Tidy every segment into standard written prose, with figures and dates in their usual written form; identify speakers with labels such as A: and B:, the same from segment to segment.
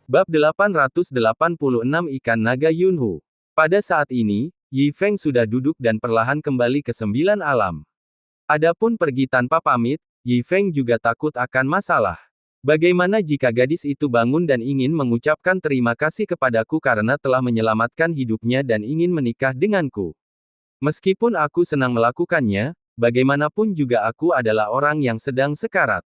A: Bab 886 Ikan Naga Yunhu. Pada saat ini, Yi Feng sudah duduk dan perlahan kembali ke 9 alam. Adapun pergi tanpa pamit, Yi Feng juga takut akan masalah. Bagaimana jika gadis itu bangun dan ingin mengucapkan terima kasih kepadaku karena telah menyelamatkan hidupnya dan ingin menikah denganku? Meskipun aku senang melakukannya, bagaimanapun juga aku adalah orang yang sedang sekarat.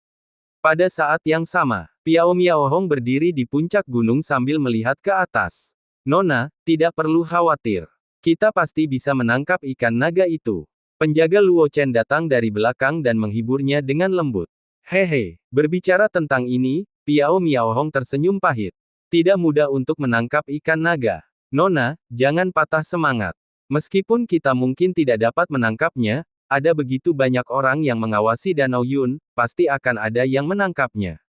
A: Pada saat yang sama, Piao Miao Hong berdiri di puncak gunung sambil melihat ke atas. Nona, tidak perlu khawatir. Kita pasti bisa menangkap ikan naga itu. Penjaga Luo Chen datang dari belakang dan menghiburnya dengan lembut. Hehe, berbicara tentang ini, Piao Miao Hong tersenyum pahit. Tidak mudah untuk menangkap ikan naga. Nona, jangan patah semangat. Meskipun kita mungkin tidak dapat menangkapnya, ada begitu banyak orang yang mengawasi Danau Yun, pasti akan ada yang menangkapnya.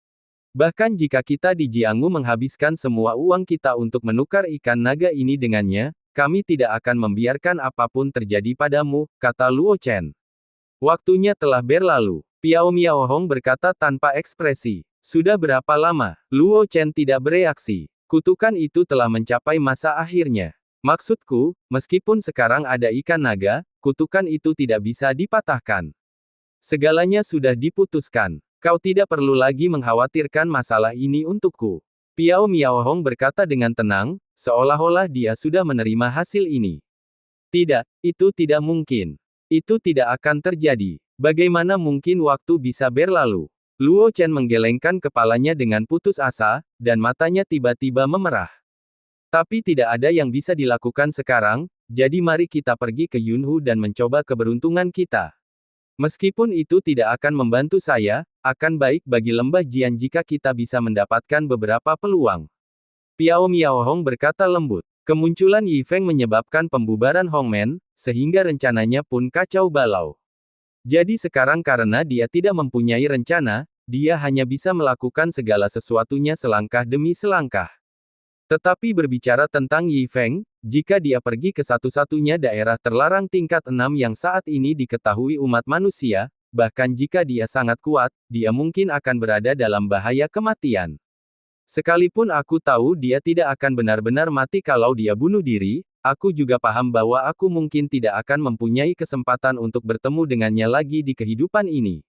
A: Bahkan jika kita di Jianggu menghabiskan semua uang kita untuk menukar ikan naga ini dengannya, kami tidak akan membiarkan apapun terjadi padamu, kata Luo Chen. Waktunya telah berlalu. Piao Miao Hong berkata tanpa ekspresi. Sudah berapa lama? Luo Chen tidak bereaksi. Kutukan itu telah mencapai masa akhirnya. Maksudku, meskipun sekarang ada ikan naga, kutukan itu tidak bisa dipatahkan. Segalanya sudah diputuskan. Kau tidak perlu lagi mengkhawatirkan masalah ini untukku. Piao Miao Hong berkata dengan tenang, seolah-olah dia sudah menerima hasil ini. Tidak, itu tidak mungkin. Itu tidak akan terjadi. Bagaimana mungkin waktu bisa berlalu? Luo Chen menggelengkan kepalanya dengan putus asa, dan matanya tiba-tiba memerah. Tapi tidak ada yang bisa dilakukan sekarang, jadi mari kita pergi ke Yunhu dan mencoba keberuntungan kita. Meskipun itu tidak akan membantu saya, akan baik bagi lembah Jian jika kita bisa mendapatkan beberapa peluang. Piao Miao Hong berkata lembut. Kemunculan Yi Feng menyebabkan pembubaran Hongmen, sehingga rencananya pun kacau balau. Jadi sekarang karena dia tidak mempunyai rencana, dia hanya bisa melakukan segala sesuatunya selangkah demi selangkah. Tetapi berbicara tentang Yi Feng, jika dia pergi ke satu-satunya daerah terlarang tingkat 6 yang saat ini diketahui umat manusia, bahkan jika dia sangat kuat, dia mungkin akan berada dalam bahaya kematian. Sekalipun aku tahu dia tidak akan benar-benar mati kalau dia bunuh diri, aku juga paham bahwa aku mungkin tidak akan mempunyai kesempatan untuk bertemu dengannya lagi di kehidupan ini.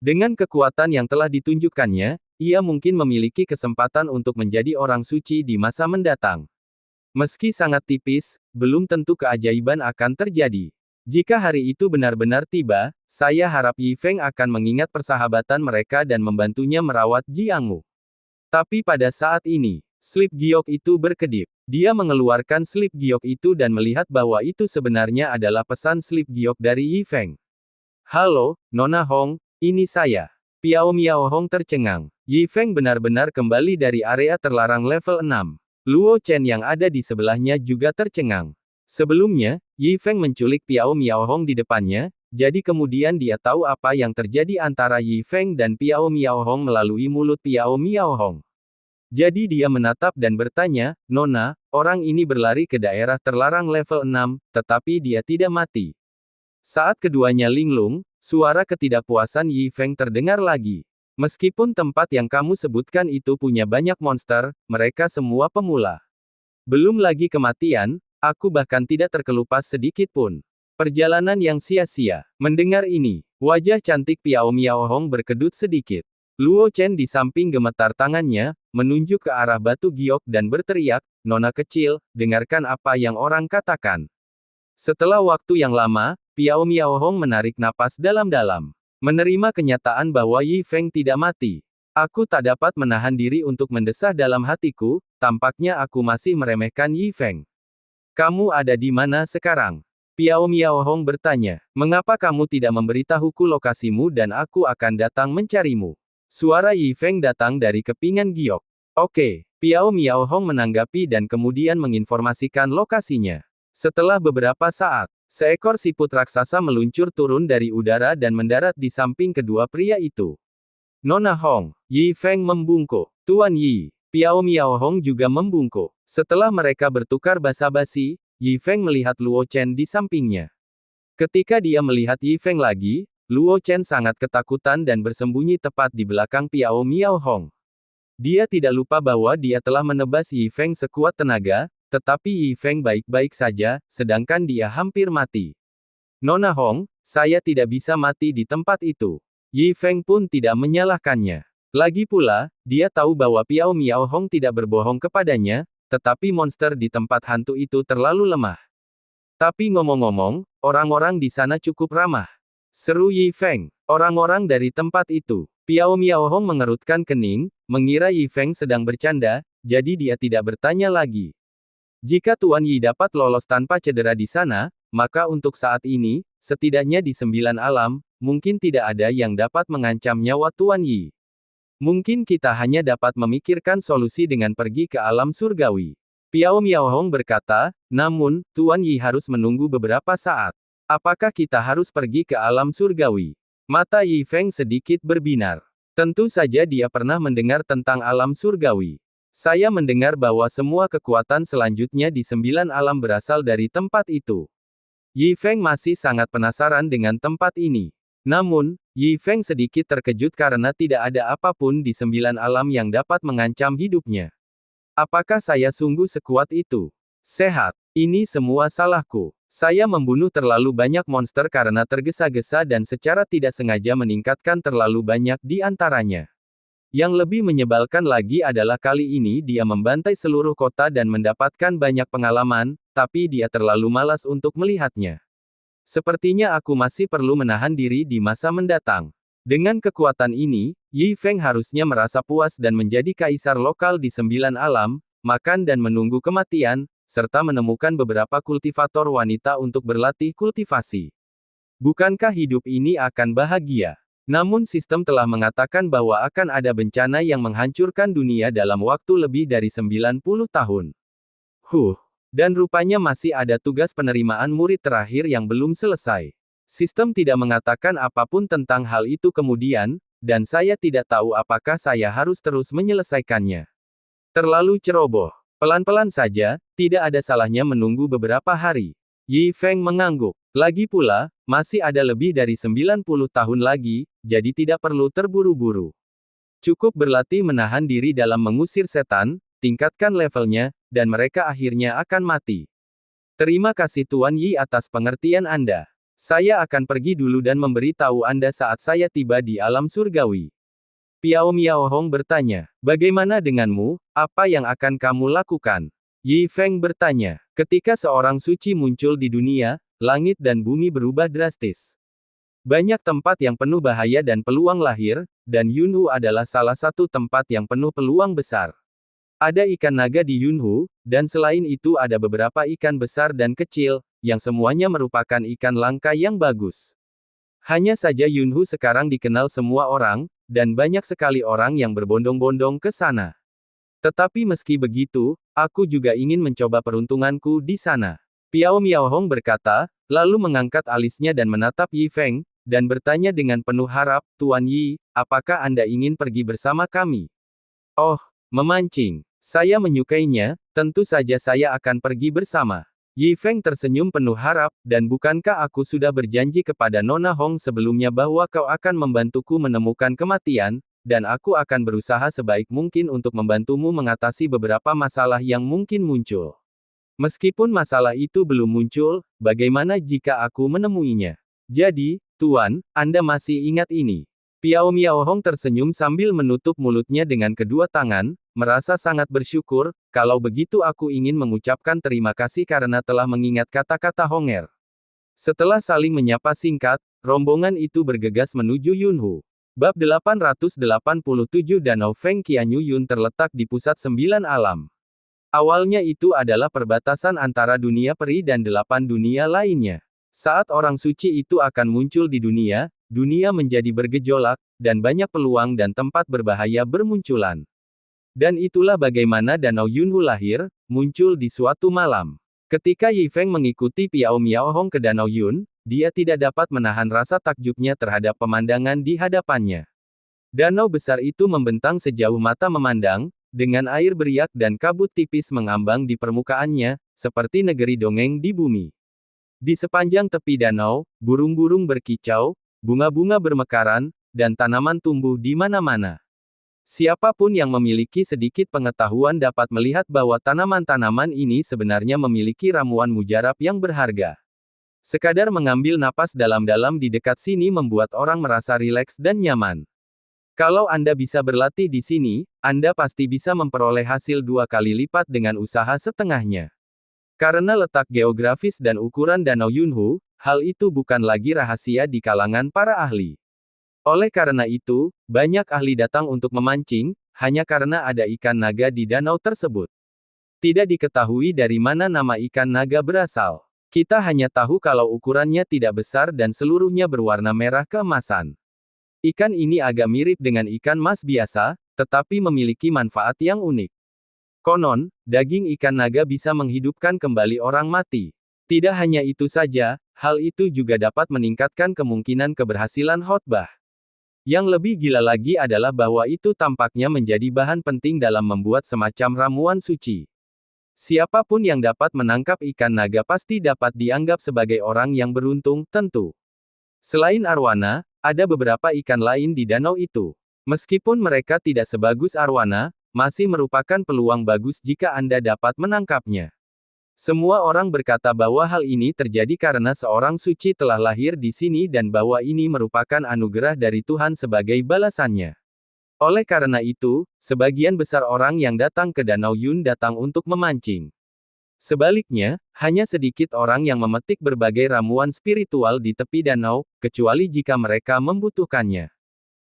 A: Dengan kekuatan yang telah ditunjukkannya, ia mungkin memiliki kesempatan untuk menjadi orang suci di masa mendatang. Meski sangat tipis, belum tentu keajaiban akan terjadi. Jika hari itu benar-benar tiba, saya harap Yi Feng akan mengingat persahabatan mereka dan membantunya merawat Jianggu. Tapi pada saat ini, slip giok itu berkedip. Dia mengeluarkan slip giok itu dan melihat bahwa itu sebenarnya adalah pesan slip giok dari Yi Feng. Halo, Nona Hong, ini saya. Piao Miao Hong tercengang. Yi Feng benar-benar kembali dari area terlarang level 6. Luo Chen yang ada di sebelahnya juga tercengang. Sebelumnya, Yi Feng menculik Piao Miao Hong di depannya, jadi kemudian dia tahu apa yang terjadi antara Yi Feng dan Piao Miao Hong melalui mulut Piao Miao Hong. Jadi dia menatap dan bertanya, Nona, orang ini berlari ke daerah terlarang level 6, tetapi dia tidak mati. Saat keduanya linglung, suara ketidakpuasan Yi Feng terdengar lagi. Meskipun tempat yang kamu sebutkan itu punya banyak monster, mereka semua pemula. Belum lagi kematian, aku bahkan tidak terkelupas sedikit pun. Perjalanan yang sia-sia. Mendengar ini, wajah cantik Piao Miao Hong berkedut sedikit. Luo Chen di samping gemetar tangannya, menunjuk ke arah batu giok dan berteriak, Nona kecil, dengarkan apa yang orang katakan. Setelah waktu yang lama, Piao Miao Hong menarik napas dalam-dalam. Menerima kenyataan bahwa Yi Feng tidak mati. Aku tak dapat menahan diri untuk mendesah dalam hatiku, tampaknya aku masih meremehkan Yi Feng. Kamu ada di mana sekarang? Piao Miao Hong bertanya. Mengapa kamu tidak memberitahuku lokasimu dan aku akan datang mencarimu? Suara Yi Feng datang dari kepingan giok. Oke, Piao Miao Hong menanggapi dan kemudian menginformasikan lokasinya. Setelah beberapa saat, seekor siput raksasa meluncur turun dari udara dan mendarat di samping kedua pria itu. Nona Hong, Yi Feng membungkuk. Tuan Yi, Piao Miao Hong juga membungkuk. Setelah mereka bertukar basa-basi, Yi Feng melihat Luo Chen di sampingnya. Ketika dia melihat Yi Feng lagi, Luo Chen sangat ketakutan dan bersembunyi tepat di belakang Piao Miao Hong. Dia tidak lupa bahwa dia telah menebas Yi Feng sekuat tenaga, tetapi Yi Feng baik-baik saja, sedangkan dia hampir mati. Nona Hong, saya tidak bisa mati di tempat itu. Yi Feng pun tidak menyalahkannya. Lagi pula, dia tahu bahwa Piao Miao Hong tidak berbohong kepadanya, tetapi monster di tempat hantu itu terlalu lemah. Tapi ngomong-ngomong, orang-orang di sana cukup ramah. Seru Yi Feng. Orang-orang dari tempat itu. Piao Miao Hong mengerutkan kening, mengira Yi Feng sedang bercanda, jadi dia tidak bertanya lagi. Jika Tuan Yi dapat lolos tanpa cedera di sana, maka untuk saat ini, setidaknya di 9 alam, mungkin tidak ada yang dapat mengancam nyawa Tuan Yi. Mungkin kita hanya dapat memikirkan solusi dengan pergi ke alam surgawi. Piao Miao Hong berkata, namun, Tuan Yi harus menunggu beberapa saat. Apakah kita harus pergi ke alam surgawi? Mata Yi Feng sedikit berbinar. Tentu saja dia pernah mendengar tentang alam surgawi. Saya mendengar bahwa semua kekuatan selanjutnya di 9 alam berasal dari tempat itu. Yi Feng masih sangat penasaran dengan tempat ini. Namun, Yi Feng sedikit terkejut karena tidak ada apapun di 9 alam yang dapat mengancam hidupnya. Apakah saya sungguh sekuat itu? Sehat. Ini semua salahku. Saya membunuh terlalu banyak monster karena tergesa-gesa dan secara tidak sengaja meningkatkan terlalu banyak di antaranya. Yang lebih menyebalkan lagi adalah kali ini dia membantai seluruh kota dan mendapatkan banyak pengalaman, tapi dia terlalu malas untuk melihatnya. Sepertinya aku masih perlu menahan diri di masa mendatang. Dengan kekuatan ini, Yi Feng harusnya merasa puas dan menjadi kaisar lokal di 9 alam, makan dan menunggu kematian, serta menemukan beberapa kultivator wanita untuk berlatih kultivasi. Bukankah hidup ini akan bahagia? Namun sistem telah mengatakan bahwa akan ada bencana yang menghancurkan dunia dalam waktu lebih dari 90 tahun. Dan rupanya masih ada tugas penerimaan murid terakhir yang belum selesai. Sistem tidak mengatakan apapun tentang hal itu kemudian, dan saya tidak tahu apakah saya harus terus menyelesaikannya. Terlalu ceroboh. Pelan-pelan saja, tidak ada salahnya menunggu beberapa hari. Yi Feng mengangguk. Lagi pula, masih ada lebih dari 90 tahun lagi, jadi tidak perlu terburu-buru. Cukup berlatih menahan diri dalam mengusir setan, tingkatkan levelnya, dan mereka akhirnya akan mati. Terima kasih Tuan Yi atas pengertian Anda. Saya akan pergi dulu dan memberitahu Anda saat saya tiba di alam surgawi. Piao Miao Hong bertanya, bagaimana denganmu, apa yang akan kamu lakukan? Yi Feng bertanya, ketika seorang suci muncul di dunia, langit dan bumi berubah drastis. Banyak tempat yang penuh bahaya dan peluang lahir, dan Yunhu adalah salah satu tempat yang penuh peluang besar. Ada ikan naga di Yunhu, dan selain itu ada beberapa ikan besar dan kecil, yang semuanya merupakan ikan langka yang bagus. Hanya saja Yunhu sekarang dikenal semua orang, dan banyak sekali orang yang berbondong-bondong ke sana. Tetapi meski begitu, aku juga ingin mencoba peruntunganku di sana. Piao Miao Hong berkata, lalu mengangkat alisnya dan menatap Yi Feng, dan bertanya dengan penuh harap, Tuan Yi, apakah Anda ingin pergi bersama kami? Oh, memancing. Saya menyukainya, tentu saja saya akan pergi bersama. Yi Feng tersenyum penuh harap, dan bukankah aku sudah berjanji kepada Nona Hong sebelumnya bahwa kau akan membantuku menemukan kematian, dan aku akan berusaha sebaik mungkin untuk membantumu mengatasi beberapa masalah yang mungkin muncul. Meskipun masalah itu belum muncul, bagaimana jika aku menemuinya? Jadi, Tuan, Anda masih ingat ini? Piao Miao Hong tersenyum sambil menutup mulutnya dengan kedua tangan, merasa sangat bersyukur, kalau begitu aku ingin mengucapkan terima kasih karena telah mengingat kata-kata Honger. Setelah saling menyapa singkat, rombongan itu bergegas menuju Yunhu. Bab 887 Danau Feng Qianyu Yun terletak di pusat 9 alam. Awalnya itu adalah perbatasan antara dunia peri dan 8 dunia lainnya. Saat orang suci itu akan muncul di dunia, dunia menjadi bergejolak, dan banyak peluang dan tempat berbahaya bermunculan. Dan itulah bagaimana Danau Yunhu lahir, muncul di suatu malam. Ketika Yi Feng mengikuti Piao Miao Hong ke Danau Yun, dia tidak dapat menahan rasa takjubnya terhadap pemandangan di hadapannya. Danau besar itu membentang sejauh mata memandang, dengan air beriak dan kabut tipis mengambang di permukaannya, seperti negeri dongeng di bumi. Di sepanjang tepi danau, burung-burung berkicau, bunga-bunga bermekaran, dan tanaman tumbuh di mana-mana. Siapapun yang memiliki sedikit pengetahuan dapat melihat bahwa tanaman-tanaman ini sebenarnya memiliki ramuan mujarab yang berharga. Sekadar mengambil napas dalam-dalam di dekat sini membuat orang merasa rileks dan nyaman. Kalau Anda bisa berlatih di sini, Anda pasti bisa memperoleh hasil 2 kali lipat dengan usaha setengahnya. Karena letak geografis dan ukuran Danau Yunhu, hal itu bukan lagi rahasia di kalangan para ahli. Oleh karena itu, banyak ahli datang untuk memancing, hanya karena ada ikan naga di danau tersebut. Tidak diketahui dari mana nama ikan naga berasal. Kita hanya tahu kalau ukurannya tidak besar dan seluruhnya berwarna merah keemasan. Ikan ini agak mirip dengan ikan mas biasa, tetapi memiliki manfaat yang unik. Konon, daging ikan naga bisa menghidupkan kembali orang mati. Tidak hanya itu saja, hal itu juga dapat meningkatkan kemungkinan keberhasilan khotbah. Yang lebih gila lagi adalah bahwa itu tampaknya menjadi bahan penting dalam membuat semacam ramuan suci. Siapapun yang dapat menangkap ikan naga pasti dapat dianggap sebagai orang yang beruntung, tentu. Selain arwana, ada beberapa ikan lain di danau itu. Meskipun mereka tidak sebagus arwana, masih merupakan peluang bagus jika Anda dapat menangkapnya. Semua orang berkata bahwa hal ini terjadi karena seorang suci telah lahir di sini dan bahwa ini merupakan anugerah dari Tuhan sebagai balasannya. Oleh karena itu, sebagian besar orang yang datang ke Danau Yun datang untuk memancing. Sebaliknya, hanya sedikit orang yang memetik berbagai ramuan spiritual di tepi danau, kecuali jika mereka membutuhkannya.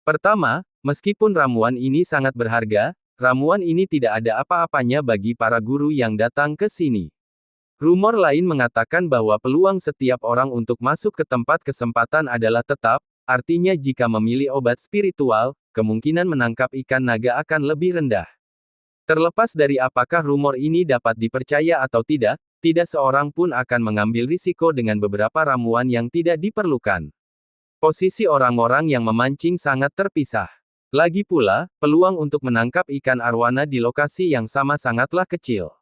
A: Pertama, meskipun ramuan ini sangat berharga, ramuan ini tidak ada apa-apanya bagi para guru yang datang ke sini. Rumor lain mengatakan bahwa peluang setiap orang untuk masuk ke tempat kesempatan adalah tetap, artinya jika memilih obat spiritual, kemungkinan menangkap ikan naga akan lebih rendah. Terlepas dari apakah rumor ini dapat dipercaya atau tidak seorang pun akan mengambil risiko dengan beberapa ramuan yang tidak diperlukan. Posisi orang-orang yang memancing sangat terpisah. Lagi pula, peluang untuk menangkap ikan arwana di lokasi yang sama sangatlah kecil.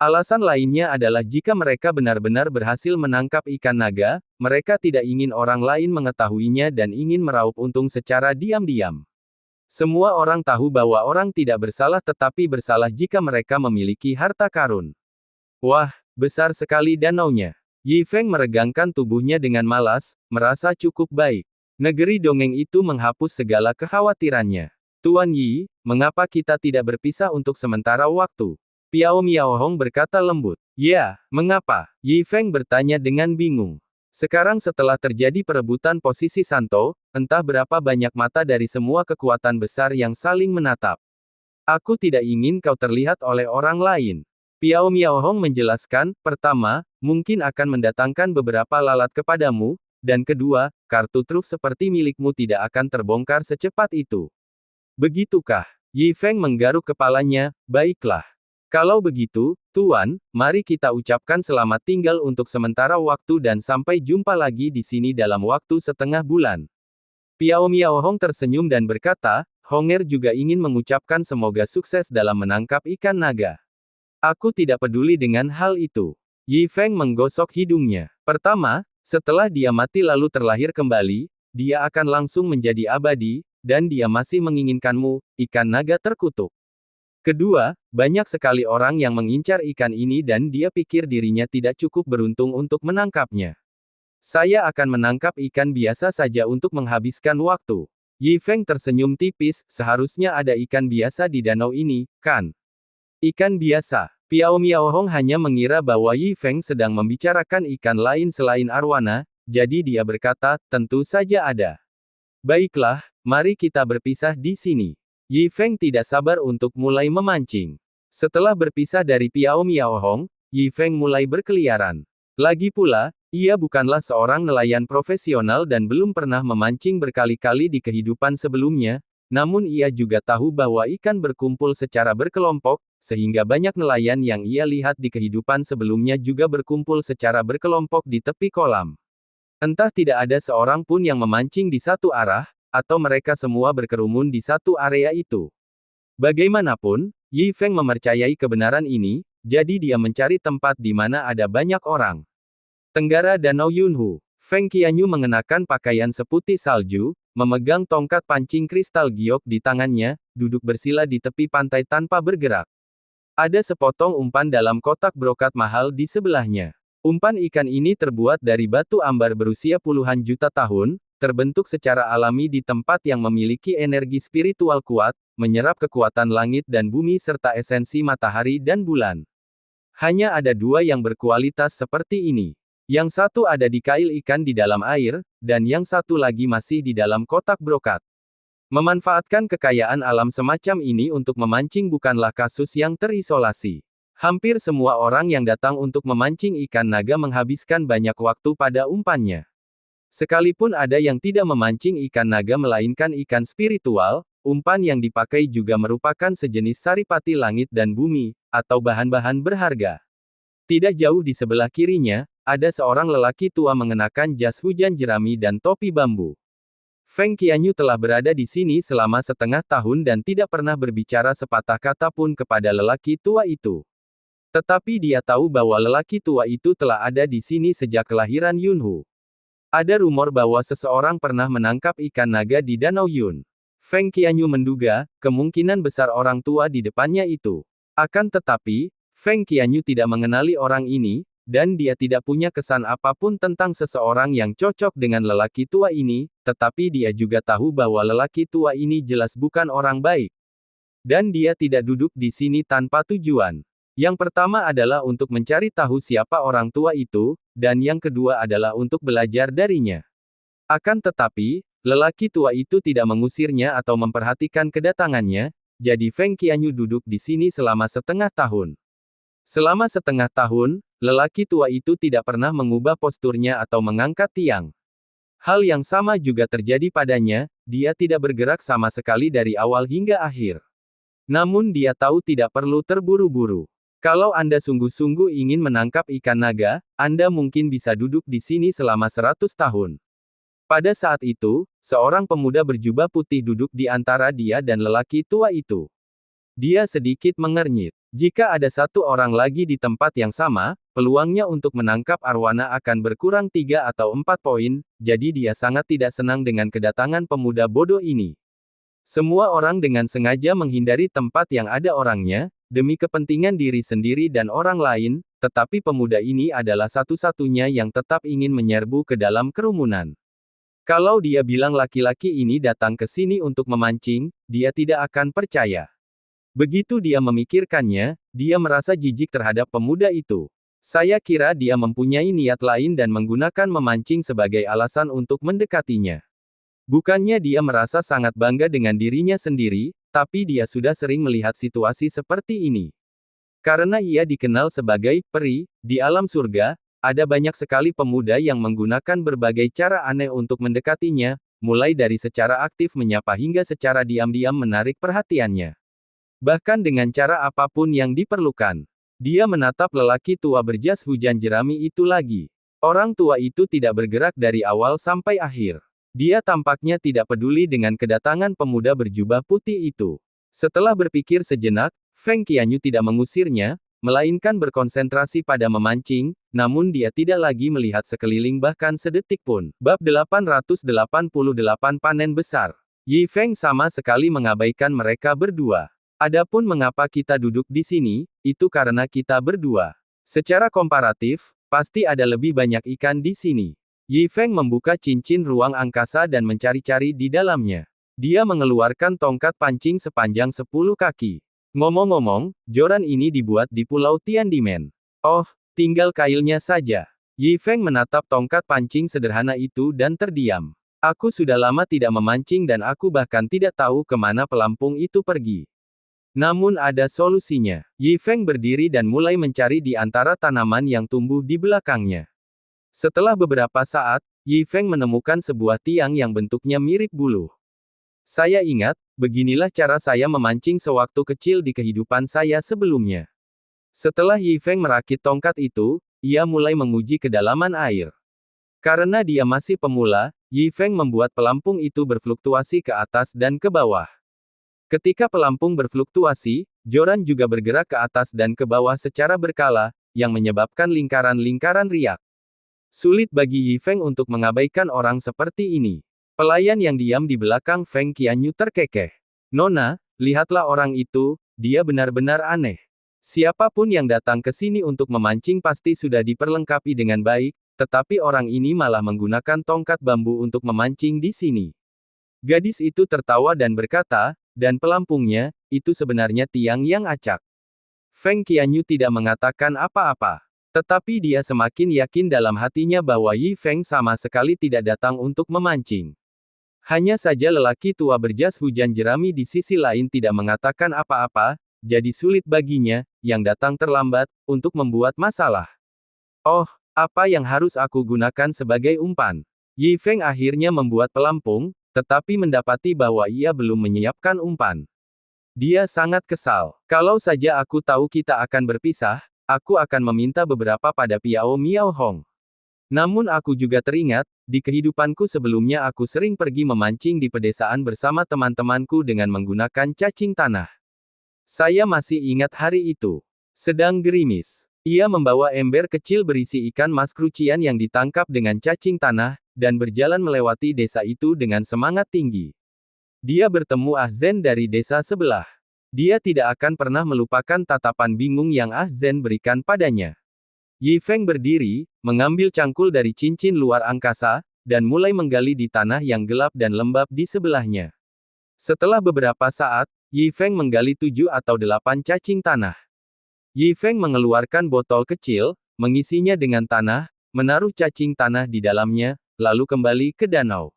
A: Alasan lainnya adalah jika mereka benar-benar berhasil menangkap ikan naga, mereka tidak ingin orang lain mengetahuinya dan ingin meraup untung secara diam-diam. Semua orang tahu bahwa orang tidak bersalah tetapi bersalah jika mereka memiliki harta karun. Wah, besar sekali danaunya. Yi Feng meregangkan tubuhnya dengan malas, merasa cukup baik. Negeri dongeng itu menghapus segala kekhawatirannya. Tuan Yi, mengapa kita tidak berpisah untuk sementara waktu? Piao Miaohong berkata lembut. Ya, mengapa? Yi Feng bertanya dengan bingung. Sekarang setelah terjadi perebutan posisi Santo, entah berapa banyak mata dari semua kekuatan besar yang saling menatap. Aku tidak ingin kau terlihat oleh orang lain. Piao Miaohong menjelaskan, pertama, mungkin akan mendatangkan beberapa lalat kepadamu, dan kedua, kartu truf seperti milikmu tidak akan terbongkar secepat itu. Begitukah? Yi Feng menggaruk kepalanya, baiklah. Kalau begitu, Tuan, mari kita ucapkan selamat tinggal untuk sementara waktu dan sampai jumpa lagi di sini dalam waktu setengah bulan. Piao Miaohong tersenyum dan berkata, Honger juga ingin mengucapkan semoga sukses dalam menangkap ikan naga. Aku tidak peduli dengan hal itu. Yi Feng menggosok hidungnya. Pertama, setelah dia mati lalu terlahir kembali, dia akan langsung menjadi abadi, dan dia masih menginginkanmu, ikan naga terkutuk. Kedua, banyak sekali orang yang mengincar ikan ini dan dia pikir dirinya tidak cukup beruntung untuk menangkapnya. Saya akan menangkap ikan biasa saja untuk menghabiskan waktu. Yi Feng tersenyum tipis, seharusnya ada ikan biasa di danau ini, kan? Ikan biasa. Piao Miaohong hanya mengira bahwa Yi Feng sedang membicarakan ikan lain selain arwana, jadi dia berkata, tentu saja ada. Baiklah, mari kita berpisah di sini. Yi Feng tidak sabar untuk mulai memancing. Setelah berpisah dari Piao Miaohong, Yi Feng mulai berkeliaran. Lagi pula, ia bukanlah seorang nelayan profesional dan belum pernah memancing berkali-kali di kehidupan sebelumnya, namun ia juga tahu bahwa ikan berkumpul secara berkelompok, sehingga banyak nelayan yang ia lihat di kehidupan sebelumnya juga berkumpul secara berkelompok di tepi kolam. Entah tidak ada seorang pun yang memancing di satu arah, atau mereka semua berkerumun di satu area itu. Bagaimanapun, Yi Feng mempercayai kebenaran ini, jadi dia mencari tempat di mana ada banyak orang. Tenggara Danau Yunhu. Feng Qianyu mengenakan pakaian seputih salju, memegang tongkat pancing kristal giok di tangannya, duduk bersila di tepi pantai tanpa bergerak. Ada sepotong umpan dalam kotak brokat mahal di sebelahnya. Umpan ikan ini terbuat dari batu ambar berusia puluhan juta tahun, terbentuk secara alami di tempat yang memiliki energi spiritual kuat, menyerap kekuatan langit dan bumi serta esensi matahari dan bulan. Hanya ada dua yang berkualitas seperti ini. Yang satu ada di kail ikan di dalam air, dan yang satu lagi masih di dalam kotak brokat. Memanfaatkan kekayaan alam semacam ini untuk memancing bukanlah kasus yang terisolasi. Hampir semua orang yang datang untuk memancing ikan naga menghabiskan banyak waktu pada umpannya. Sekalipun ada yang tidak memancing ikan naga melainkan ikan spiritual, umpan yang dipakai juga merupakan sejenis saripati langit dan bumi, atau bahan-bahan berharga. Tidak jauh di sebelah kirinya, ada seorang lelaki tua mengenakan jas hujan jerami dan topi bambu. Feng Qianyu telah berada di sini selama setengah tahun dan tidak pernah berbicara sepatah kata pun kepada lelaki tua itu. Tetapi dia tahu bahwa lelaki tua itu telah ada di sini sejak kelahiran Yunhu. Ada rumor bahwa seseorang pernah menangkap ikan naga di Danau Yun. Feng Qianyu menduga, kemungkinan besar orang tua di depannya itu. Akan tetapi, Feng Qianyu tidak mengenali orang ini, dan dia tidak punya kesan apapun tentang seseorang yang cocok dengan lelaki tua ini, tetapi dia juga tahu bahwa lelaki tua ini jelas bukan orang baik. Dan dia tidak duduk di sini tanpa tujuan. Yang pertama adalah untuk mencari tahu siapa orang tua itu, dan yang kedua adalah untuk belajar darinya. Akan tetapi, lelaki tua itu tidak mengusirnya atau memperhatikan kedatangannya, jadi Feng Qianyu duduk di sini selama setengah tahun. Selama setengah tahun, lelaki tua itu tidak pernah mengubah posturnya atau mengangkat tiang. Hal yang sama juga terjadi padanya, dia tidak bergerak sama sekali dari awal hingga akhir. Namun dia tahu tidak perlu terburu-buru. Kalau Anda sungguh-sungguh ingin menangkap ikan naga, Anda mungkin bisa duduk di sini selama 100 tahun. Pada saat itu, seorang pemuda berjubah putih duduk di antara dia dan lelaki tua itu. Dia sedikit mengernyit. Jika ada satu orang lagi di tempat yang sama, peluangnya untuk menangkap arwana akan berkurang 3 atau 4 poin, jadi dia sangat tidak senang dengan kedatangan pemuda bodoh ini. Semua orang dengan sengaja menghindari tempat yang ada orangnya, demi kepentingan diri sendiri dan orang lain, tetapi pemuda ini adalah satu-satunya yang tetap ingin menyerbu ke dalam kerumunan. Kalau dia bilang laki-laki ini datang ke sini untuk memancing, dia tidak akan percaya. Begitu dia memikirkannya, dia merasa jijik terhadap pemuda itu. Saya kira dia mempunyai niat lain dan menggunakan memancing sebagai alasan untuk mendekatinya. Bukannya dia merasa sangat bangga dengan dirinya sendiri, tapi dia sudah sering melihat situasi seperti ini. Karena ia dikenal sebagai peri di alam surga, ada banyak sekali pemuda yang menggunakan berbagai cara aneh untuk mendekatinya, mulai dari secara aktif menyapa hingga secara diam-diam menarik perhatiannya. Bahkan dengan cara apapun yang diperlukan. Dia menatap lelaki tua berjas hujan jerami itu lagi. Orang tua itu tidak bergerak dari awal sampai akhir. Dia tampaknya tidak peduli dengan kedatangan pemuda berjubah putih itu. Setelah berpikir sejenak, Feng Qianyu tidak mengusirnya, melainkan berkonsentrasi pada memancing, namun dia tidak lagi melihat sekeliling bahkan sedetik pun. Bab 888 Panen Besar. Yi Feng sama sekali mengabaikan mereka berdua. Adapun mengapa kita duduk di sini, itu karena kita berdua. Secara komparatif, pasti ada lebih banyak ikan di sini. Yi Feng membuka cincin ruang angkasa dan mencari-cari di dalamnya. Dia mengeluarkan tongkat pancing sepanjang 10 kaki. Ngomong-ngomong, joran ini dibuat di Pulau Tiandimen. Oh, tinggal kailnya saja. Yi Feng menatap tongkat pancing sederhana itu dan terdiam. Aku sudah lama tidak memancing dan aku bahkan tidak tahu kemana pelampung itu pergi. Namun ada solusinya. Yi Feng berdiri dan mulai mencari di antara tanaman yang tumbuh di belakangnya. Setelah beberapa saat, Yi Feng menemukan sebuah tiang yang bentuknya mirip buluh. Saya ingat, beginilah cara saya memancing sewaktu kecil di kehidupan saya sebelumnya. Setelah Yi Feng merakit tongkat itu, ia mulai menguji kedalaman air. Karena dia masih pemula, Yi Feng membuat pelampung itu berfluktuasi ke atas dan ke bawah. Ketika pelampung berfluktuasi, joran juga bergerak ke atas dan ke bawah secara berkala, yang menyebabkan lingkaran-lingkaran riak. Sulit bagi Yi Feng untuk mengabaikan orang seperti ini. Pelayan yang diam di belakang Feng Qianyu terkekeh. Nona, lihatlah orang itu, dia benar-benar aneh. Siapapun yang datang ke sini untuk memancing pasti sudah diperlengkapi dengan baik, tetapi orang ini malah menggunakan tongkat bambu untuk memancing di sini. Gadis itu tertawa dan berkata, dan pelampungnya, itu sebenarnya tiang yang acak. Feng Qianyu tidak mengatakan apa-apa. Tetapi dia semakin yakin dalam hatinya bahwa Yi Feng sama sekali tidak datang untuk memancing. Hanya saja lelaki tua berjas hujan jerami di sisi lain tidak mengatakan apa-apa, jadi sulit baginya, yang datang terlambat, untuk membuat masalah. Oh, apa yang harus aku gunakan sebagai umpan? Yi Feng akhirnya membuat pelampung, tetapi mendapati bahwa ia belum menyiapkan umpan. Dia sangat kesal. Kalau saja aku tahu kita akan berpisah, aku akan meminta beberapa pada Piao Miao Hong. Namun aku juga teringat, di kehidupanku sebelumnya aku sering pergi memancing di pedesaan bersama teman-temanku dengan menggunakan cacing tanah. Saya masih ingat hari itu. Sedang gerimis. Ia membawa ember kecil berisi ikan mas krucian yang ditangkap dengan cacing tanah, dan berjalan melewati desa itu dengan semangat tinggi. Dia bertemu Ah Zhen dari desa sebelah. Dia tidak akan pernah melupakan tatapan bingung yang Ah Zhen berikan padanya. Yi Feng berdiri, mengambil cangkul dari cincin luar angkasa, dan mulai menggali di tanah yang gelap dan lembab di sebelahnya. Setelah beberapa saat, Yi Feng menggali 7 atau 8 cacing tanah. Yi Feng mengeluarkan botol kecil, mengisinya dengan tanah, menaruh cacing tanah di dalamnya, lalu kembali ke danau.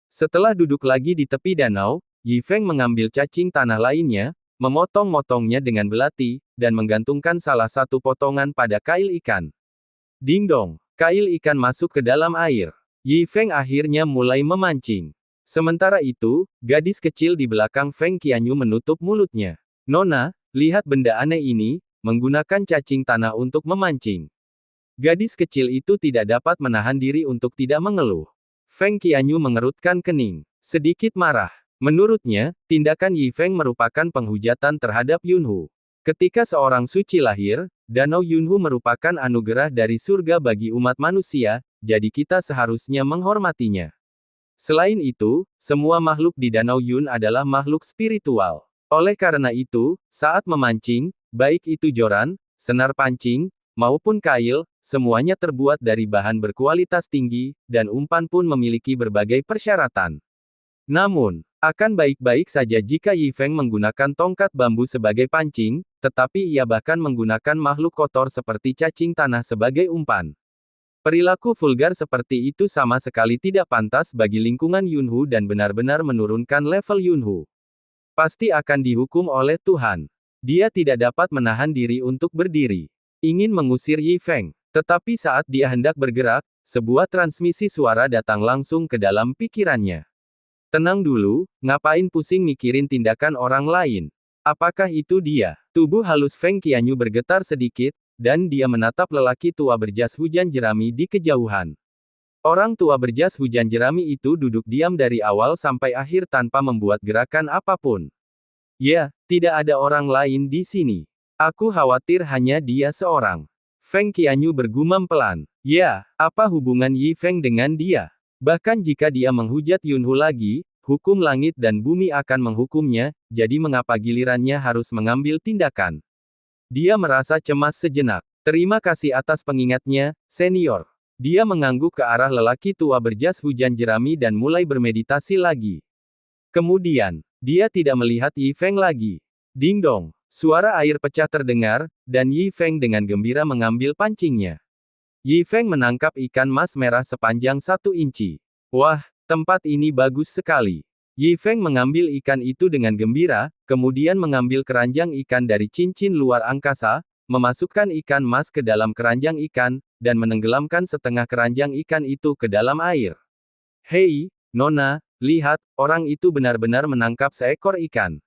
A: Setelah duduk lagi di tepi danau, Yi Feng mengambil cacing tanah lainnya, memotong-motongnya dengan belati, dan menggantungkan salah satu potongan pada kail ikan. Ding dong, kail ikan masuk ke dalam air. Yi Feng akhirnya mulai memancing. Sementara itu, gadis kecil di belakang Feng Qianyu menutup mulutnya. Nona, lihat benda aneh ini, menggunakan cacing tanah untuk memancing. Gadis kecil itu tidak dapat menahan diri untuk tidak mengeluh. Feng Qianyu mengerutkan kening, sedikit marah. Menurutnya, tindakan Yi Feng merupakan penghujatan terhadap Yunhu. Ketika seorang suci lahir, Danau Yunhu merupakan anugerah dari surga bagi umat manusia, jadi kita seharusnya menghormatinya. Selain itu, semua makhluk di Danau Yun adalah makhluk spiritual. Oleh karena itu, saat memancing, baik itu joran, senar pancing, maupun kail, semuanya terbuat dari bahan berkualitas tinggi, dan umpan pun memiliki berbagai persyaratan. Namun, akan baik-baik saja jika Yi Feng menggunakan tongkat bambu sebagai pancing, tetapi ia bahkan menggunakan makhluk kotor seperti cacing tanah sebagai umpan. Perilaku vulgar seperti itu sama sekali tidak pantas bagi lingkungan Yunhu dan benar-benar menurunkan level Yunhu. Pasti akan dihukum oleh Tuhan. Dia tidak dapat menahan diri untuk berdiri. Ingin mengusir Yi Feng. Tetapi saat dia hendak bergerak, sebuah transmisi suara datang langsung ke dalam pikirannya. Tenang dulu, ngapain pusing mikirin tindakan orang lain? Apakah itu dia? Tubuh halus Feng Qianyu bergetar sedikit, dan dia menatap lelaki tua berjas hujan jerami di kejauhan. Orang tua berjas hujan jerami itu duduk diam dari awal sampai akhir tanpa membuat gerakan apapun. Ya, tidak ada orang lain di sini. Aku khawatir hanya dia seorang. Feng Qianyu bergumam pelan. Ya, apa hubungan Yi Feng dengan dia? Bahkan jika dia menghujat Yunhu lagi, hukum langit dan bumi akan menghukumnya, jadi mengapa gilirannya harus mengambil tindakan? Dia merasa cemas sejenak. Terima kasih atas pengingatnya, senior. Dia mengangguk ke arah lelaki tua berjas hujan jerami dan mulai bermeditasi lagi. Kemudian, dia tidak melihat Yi Feng lagi. Ding dong, suara air pecah terdengar, dan Yi Feng dengan gembira mengambil pancingnya. Yi Feng menangkap ikan mas merah sepanjang 1 inci. Wah, tempat ini bagus sekali. Yi Feng mengambil ikan itu dengan gembira, kemudian mengambil keranjang ikan dari cincin luar angkasa, memasukkan ikan mas ke dalam keranjang ikan, dan menenggelamkan setengah keranjang ikan itu ke dalam air. Hei, Nona, lihat, orang itu benar-benar menangkap seekor ikan.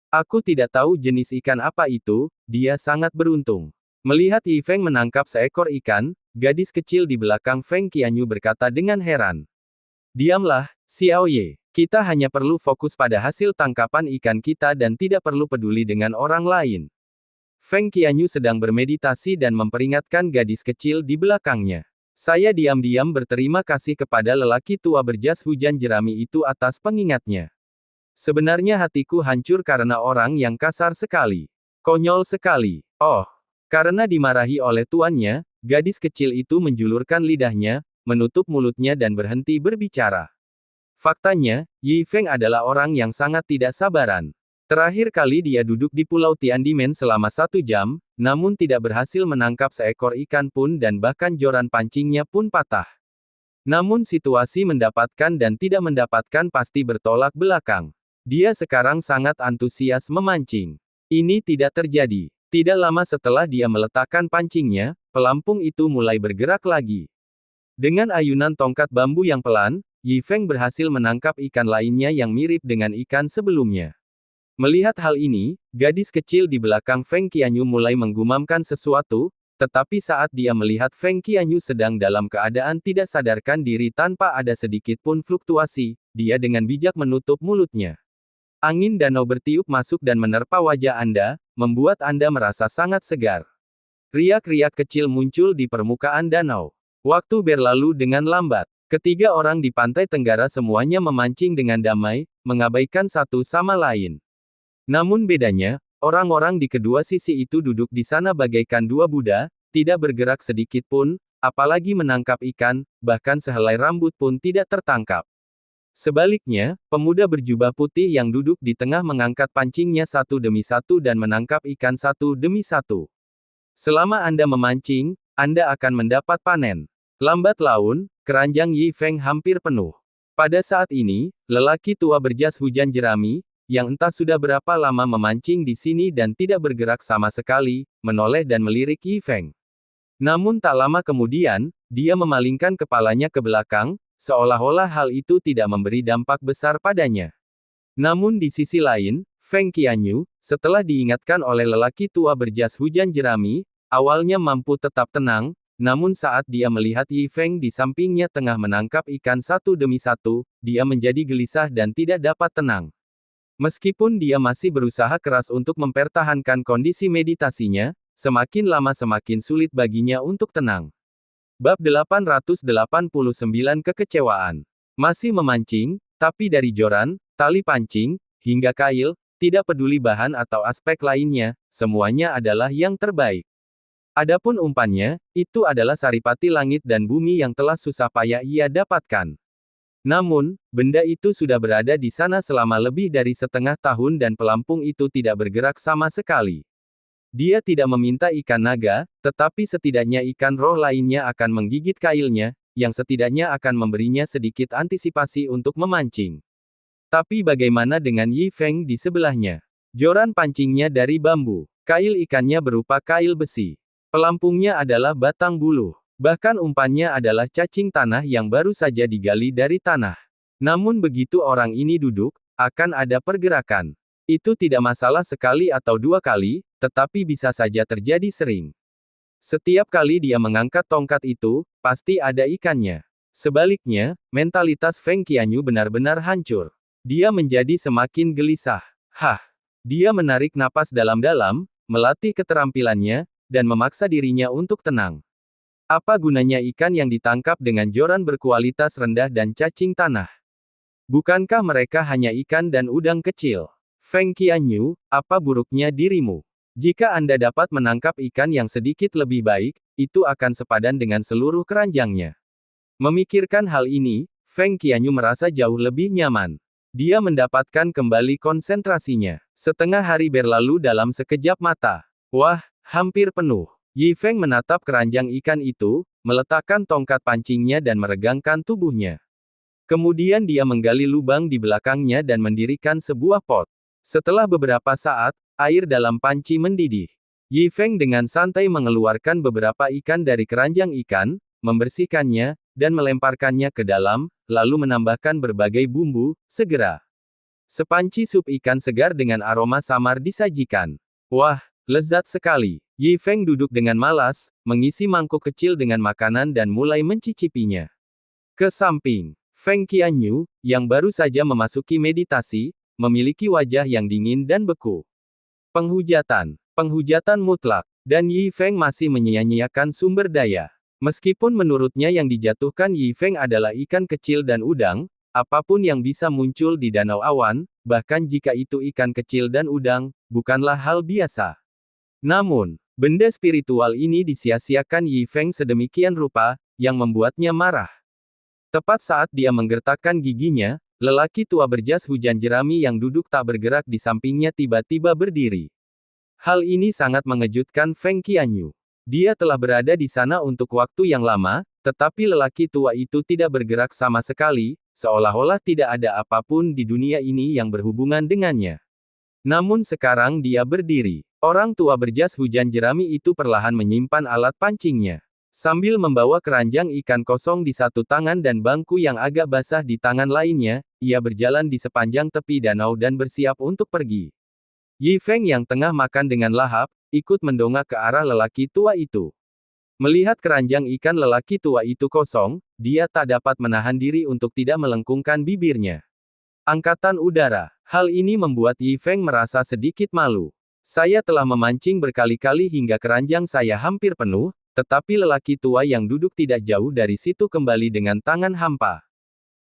A: Aku tidak tahu jenis ikan apa itu, dia sangat beruntung. Melihat Yi Feng menangkap seekor ikan, gadis kecil di belakang Feng Qianyu berkata dengan heran. Diamlah, Xiao Ye. Kita hanya perlu fokus pada hasil tangkapan ikan kita dan tidak perlu peduli dengan orang lain. Feng Qianyu sedang bermeditasi dan memperingatkan gadis kecil di belakangnya. Saya diam-diam berterima kasih kepada lelaki tua berjas hujan jerami itu atas pengingatnya. Sebenarnya hatiku hancur karena orang yang kasar sekali. Konyol sekali. Oh, karena dimarahi oleh tuannya, gadis kecil itu menjulurkan lidahnya, menutup mulutnya dan berhenti berbicara. Faktanya, Yi Feng adalah orang yang sangat tidak sabaran. Terakhir kali dia duduk di Pulau Tiandimen selama 1 jam, namun tidak berhasil menangkap seekor ikan pun dan bahkan joran pancingnya pun patah. Namun situasi mendapatkan dan tidak mendapatkan pasti bertolak belakang. Dia sekarang sangat antusias memancing. Ini tidak terjadi. Tidak lama setelah dia meletakkan pancingnya, pelampung itu mulai bergerak lagi. Dengan ayunan tongkat bambu yang pelan, Yi Feng berhasil menangkap ikan lainnya yang mirip dengan ikan sebelumnya. Melihat hal ini, gadis kecil di belakang Feng Qianyu mulai menggumamkan sesuatu, tetapi saat dia melihat Feng Qianyu sedang dalam keadaan tidak sadarkan diri tanpa ada sedikit pun fluktuasi, dia dengan bijak menutup mulutnya. Angin danau bertiup masuk dan menerpa wajah Anda, membuat Anda merasa sangat segar. Riak-riak kecil muncul di permukaan danau. Waktu berlalu dengan lambat. Ketiga orang di pantai tenggara semuanya memancing dengan damai, mengabaikan satu sama lain. Namun bedanya, orang-orang di kedua sisi itu duduk di sana bagaikan dua Buddha, tidak bergerak sedikit pun, apalagi menangkap ikan, bahkan sehelai rambut pun tidak tertangkap. Sebaliknya, pemuda berjubah putih yang duduk di tengah mengangkat pancingnya satu demi satu dan menangkap ikan satu demi satu. Selama Anda memancing, Anda akan mendapat panen. Lambat laun, keranjang Yi Feng hampir penuh. Pada saat ini, lelaki tua berjas hujan jerami, yang entah sudah berapa lama memancing di sini dan tidak bergerak sama sekali, menoleh dan melirik Yi Feng. Namun tak lama kemudian, dia memalingkan kepalanya ke belakang, seolah-olah hal itu tidak memberi dampak besar padanya. Namun di sisi lain, Feng Qianyu, setelah diingatkan oleh lelaki tua berjas hujan jerami, awalnya mampu tetap tenang, namun saat dia melihat Yi Feng di sampingnya tengah menangkap ikan satu demi satu, dia menjadi gelisah dan tidak dapat tenang. Meskipun dia masih berusaha keras untuk mempertahankan kondisi meditasinya, semakin lama semakin sulit baginya untuk tenang. Bab 889 Kekecewaan. Masih memancing, tapi dari joran, tali pancing, hingga kail, tidak peduli bahan atau aspek lainnya, semuanya adalah yang terbaik. Adapun umpannya, itu adalah saripati langit dan bumi yang telah susah payah ia dapatkan. Namun, benda itu sudah berada di sana selama lebih dari setengah tahun dan pelampung itu tidak bergerak sama sekali. Dia tidak meminta ikan naga, tetapi setidaknya ikan roh lainnya akan menggigit kailnya, yang setidaknya akan memberinya sedikit antisipasi untuk memancing. Tapi bagaimana dengan Yi Feng di sebelahnya? Joran pancingnya dari bambu. Kail ikannya berupa kail besi. Pelampungnya adalah batang buluh. Bahkan umpannya adalah cacing tanah yang baru saja digali dari tanah. Namun begitu orang ini duduk, akan ada pergerakan. Itu tidak masalah sekali atau dua kali, tetapi bisa saja terjadi sering. Setiap kali dia mengangkat tongkat itu, pasti ada ikannya. Sebaliknya, mentalitas Feng Qianyu benar-benar hancur. Dia menjadi semakin gelisah. Dia menarik napas dalam-dalam, melatih keterampilannya, dan memaksa dirinya untuk tenang. Apa gunanya ikan yang ditangkap dengan joran berkualitas rendah dan cacing tanah? Bukankah mereka hanya ikan dan udang kecil? Feng Qianyu, apa buruknya dirimu? Jika Anda dapat menangkap ikan yang sedikit lebih baik, itu akan sepadan dengan seluruh keranjangnya. Memikirkan hal ini, Feng Qianyu merasa jauh lebih nyaman. Dia mendapatkan kembali konsentrasinya. Setengah hari berlalu dalam sekejap mata. Wah, hampir penuh. Yi Feng menatap keranjang ikan itu, meletakkan tongkat pancingnya dan meregangkan tubuhnya. Kemudian dia menggali lubang di belakangnya dan mendirikan sebuah pot. Setelah beberapa saat, air dalam panci mendidih. Yi Feng dengan santai mengeluarkan beberapa ikan dari keranjang ikan, membersihkannya, dan melemparkannya ke dalam, lalu menambahkan berbagai bumbu, segera. Sepanci sup ikan segar dengan aroma samar disajikan. Wah, lezat sekali. Yi Feng duduk dengan malas, mengisi mangkuk kecil dengan makanan dan mulai mencicipinya. Ke samping, Feng Qianyu, yang baru saja memasuki meditasi, memiliki wajah yang dingin dan beku. Penghujatan mutlak, dan Yi Feng masih menyia-nyiakan sumber daya. Meskipun menurutnya yang dijatuhkan Yi Feng adalah ikan kecil dan udang, apapun yang bisa muncul di danau awan, bahkan jika itu ikan kecil dan udang, bukanlah hal biasa. Namun, benda spiritual ini disia-siakan Yi Feng sedemikian rupa, yang membuatnya marah. Tepat saat dia menggertakkan giginya, lelaki tua berjas hujan jerami yang duduk tak bergerak di sampingnya tiba-tiba berdiri. Hal ini sangat mengejutkan Feng Qianyu. Dia telah berada di sana untuk waktu yang lama, tetapi lelaki tua itu tidak bergerak sama sekali, seolah-olah tidak ada apapun di dunia ini yang berhubungan dengannya. Namun sekarang dia berdiri. Orang tua berjas hujan jerami itu perlahan menyimpan alat pancingnya. Sambil membawa keranjang ikan kosong di satu tangan dan bangku yang agak basah di tangan lainnya, ia berjalan di sepanjang tepi danau dan bersiap untuk pergi. Yi Feng yang tengah makan dengan lahap, ikut mendongak ke arah lelaki tua itu. Melihat keranjang ikan lelaki tua itu kosong, dia tak dapat menahan diri untuk tidak melengkungkan bibirnya. Angkatan udara. Hal ini membuat Yi Feng merasa sedikit malu. Saya telah memancing berkali-kali hingga keranjang saya hampir penuh, tetapi lelaki tua yang duduk tidak jauh dari situ kembali dengan tangan hampa.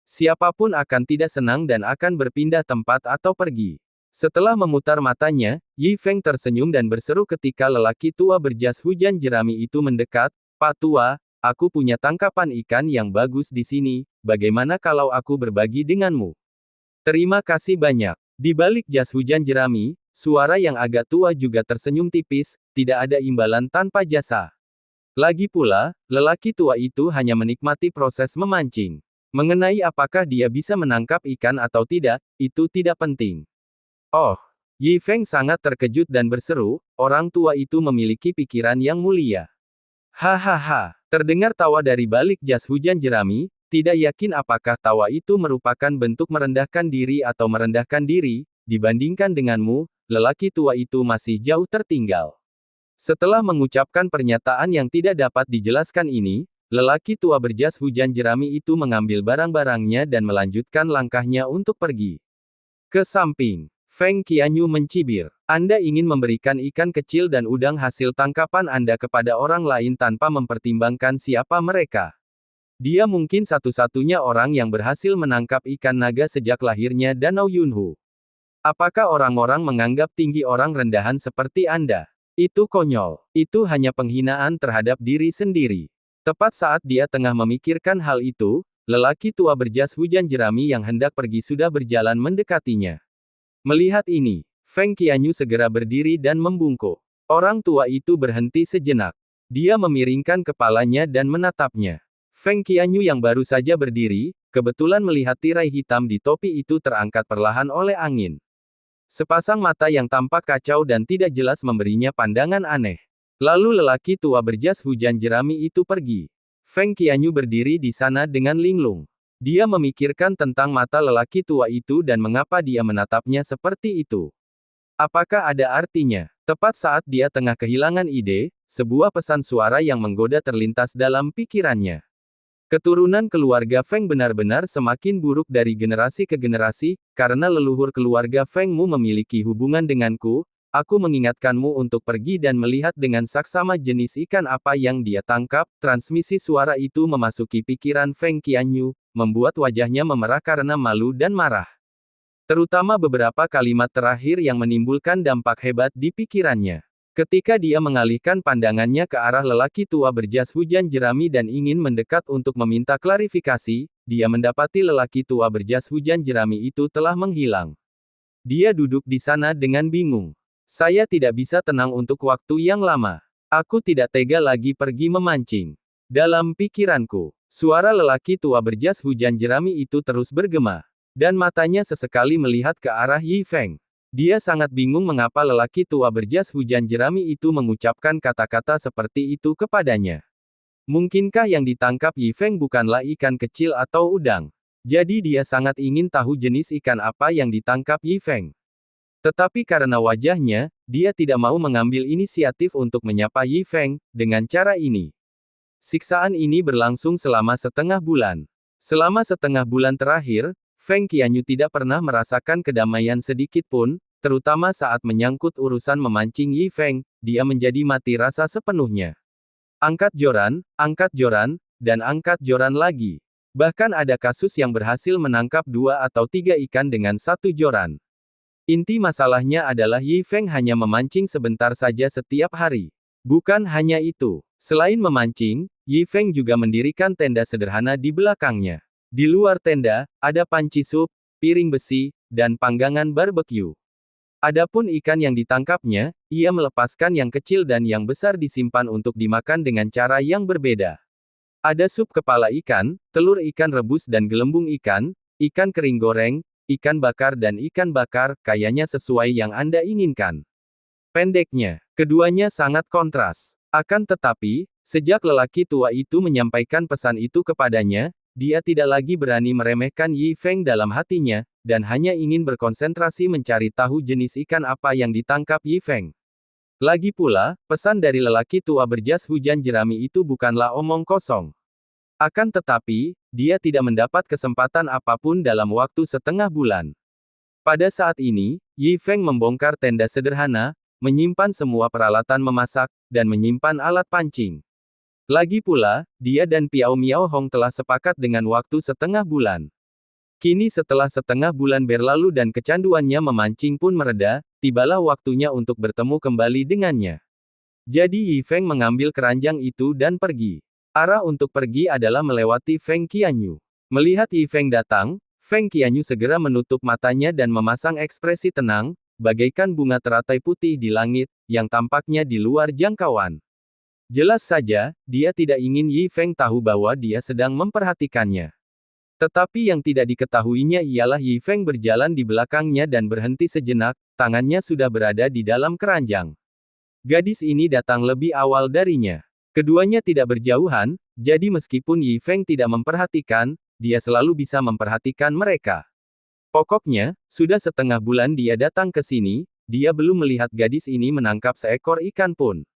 A: Siapapun akan tidak senang dan akan berpindah tempat atau pergi. Setelah memutar matanya, Yi Feng tersenyum dan berseru ketika lelaki tua berjas hujan jerami itu mendekat, "Pak Tua, aku punya tangkapan ikan yang bagus di sini, bagaimana kalau aku berbagi denganmu?" "Terima kasih banyak." Di balik jas hujan jerami, suara yang agak tua juga tersenyum tipis, tidak ada imbalan tanpa jasa. Lagi pula, lelaki tua itu hanya menikmati proses memancing. Mengenai apakah dia bisa menangkap ikan atau tidak, itu tidak penting. Oh, Yi Feng sangat terkejut dan berseru, orang tua itu memiliki pikiran yang mulia. Hahaha, terdengar tawa dari balik jas hujan jerami, tidak yakin apakah tawa itu merupakan bentuk merendahkan diri atau merendahkan diri, dibandingkan denganmu, lelaki tua itu masih jauh tertinggal. Setelah mengucapkan pernyataan yang tidak dapat dijelaskan ini, lelaki tua berjas hujan jerami itu mengambil barang-barangnya dan melanjutkan langkahnya untuk pergi. Ke samping. Feng Qianyu mencibir. Anda ingin memberikan ikan kecil dan udang hasil tangkapan Anda kepada orang lain tanpa mempertimbangkan siapa mereka. Dia mungkin satu-satunya orang yang berhasil menangkap ikan naga sejak lahirnya Danau Yunhu. Apakah orang-orang menganggap tinggi orang rendahan seperti Anda? Itu konyol. Itu hanya penghinaan terhadap diri sendiri. Tepat saat dia tengah memikirkan hal itu, lelaki tua berjas hujan jerami yang hendak pergi sudah berjalan mendekatinya. Melihat ini, Feng Qianyu segera berdiri dan membungkuk. Orang tua itu berhenti sejenak. Dia memiringkan kepalanya dan menatapnya. Feng Qianyu yang baru saja berdiri, kebetulan melihat tirai hitam di topi itu terangkat perlahan oleh angin. Sepasang mata yang tampak kacau dan tidak jelas memberinya pandangan aneh. Lalu lelaki tua berjas hujan jerami itu pergi. Feng Qianyu berdiri di sana dengan linglung. Dia memikirkan tentang mata lelaki tua itu dan mengapa dia menatapnya seperti itu. Apakah ada artinya? Tepat saat dia tengah kehilangan ide, sebuah pesan suara yang menggoda terlintas dalam pikirannya. Keturunan keluarga Feng benar-benar semakin buruk dari generasi ke generasi, karena leluhur keluarga Fengmu memiliki hubungan denganku. Aku mengingatkanmu untuk pergi dan melihat dengan saksama jenis ikan apa yang dia tangkap. Transmisi suara itu memasuki pikiran Feng Qianyu, membuat wajahnya memerah karena malu dan marah. Terutama beberapa kalimat terakhir yang menimbulkan dampak hebat di pikirannya. Ketika dia mengalihkan pandangannya ke arah lelaki tua berjas hujan jerami dan ingin mendekat untuk meminta klarifikasi, dia mendapati lelaki tua berjas hujan jerami itu telah menghilang. Dia duduk di sana dengan bingung. Saya tidak bisa tenang untuk waktu yang lama. Aku tidak tega lagi pergi memancing. Dalam pikiranku, suara lelaki tua berjas hujan jerami itu terus bergema. Dan matanya sesekali melihat ke arah Yi Feng. Dia sangat bingung mengapa lelaki tua berjas hujan jerami itu mengucapkan kata-kata seperti itu kepadanya. Mungkinkah yang ditangkap Yi Feng bukanlah ikan kecil atau udang? Jadi dia sangat ingin tahu jenis ikan apa yang ditangkap Yi Feng. Tetapi karena wajahnya, dia tidak mau mengambil inisiatif untuk menyapa Yi Feng. Dengan cara ini, siksaan ini berlangsung selama setengah bulan. Selama setengah bulan terakhir, Feng Qianyu tidak pernah merasakan kedamaian sedikit pun, terutama saat menyangkut urusan memancing Yi Feng. Dia menjadi mati rasa sepenuhnya. angkat joran, dan angkat joran lagi. Bahkan ada kasus yang berhasil menangkap 2 atau 3 ikan dengan satu joran. Inti masalahnya adalah Yi Feng hanya memancing sebentar saja setiap hari. Bukan hanya itu. Selain memancing, Yi Feng juga mendirikan tenda sederhana di belakangnya. Di luar tenda, ada panci sup, piring besi, dan panggangan barbeque. Adapun ikan yang ditangkapnya, ia melepaskan yang kecil dan yang besar disimpan untuk dimakan dengan cara yang berbeda. Ada sup kepala ikan, telur ikan rebus dan gelembung ikan kering goreng, ikan bakar dan ikan bakar, kayaknya sesuai yang Anda inginkan. Pendeknya, keduanya sangat kontras. Akan tetapi, sejak lelaki tua itu menyampaikan pesan itu kepadanya, dia tidak lagi berani meremehkan Yi Feng dalam hatinya, dan hanya ingin berkonsentrasi mencari tahu jenis ikan apa yang ditangkap Yi Feng. Lagi pula, pesan dari lelaki tua berjas hujan jerami itu bukanlah omong kosong. Akan tetapi, dia tidak mendapat kesempatan apapun dalam waktu setengah bulan. Pada saat ini, Yi Feng membongkar tenda sederhana, menyimpan semua peralatan memasak, dan menyimpan alat pancing. Lagi pula, dia dan Piao Miao Hong telah sepakat dengan waktu setengah bulan. Kini setelah setengah bulan berlalu dan kecanduannya memancing pun mereda, tibalah waktunya untuk bertemu kembali dengannya. Jadi Yi Feng mengambil keranjang itu dan pergi. Arah untuk pergi adalah melewati Feng Qianyu. Melihat Yi Feng datang, Feng Qianyu segera menutup matanya dan memasang ekspresi tenang, bagaikan bunga teratai putih di langit, yang tampaknya di luar jangkauan. Jelas saja, dia tidak ingin Yi Feng tahu bahwa dia sedang memperhatikannya. Tetapi yang tidak diketahuinya ialah Yi Feng berjalan di belakangnya dan berhenti sejenak, tangannya sudah berada di dalam keranjang. Gadis ini datang lebih awal darinya. Keduanya tidak berjauhan, jadi meskipun Yi Feng tidak memperhatikan, dia selalu bisa memperhatikan mereka. Pokoknya, sudah setengah bulan dia datang ke sini, dia belum melihat gadis ini menangkap seekor ikan pun.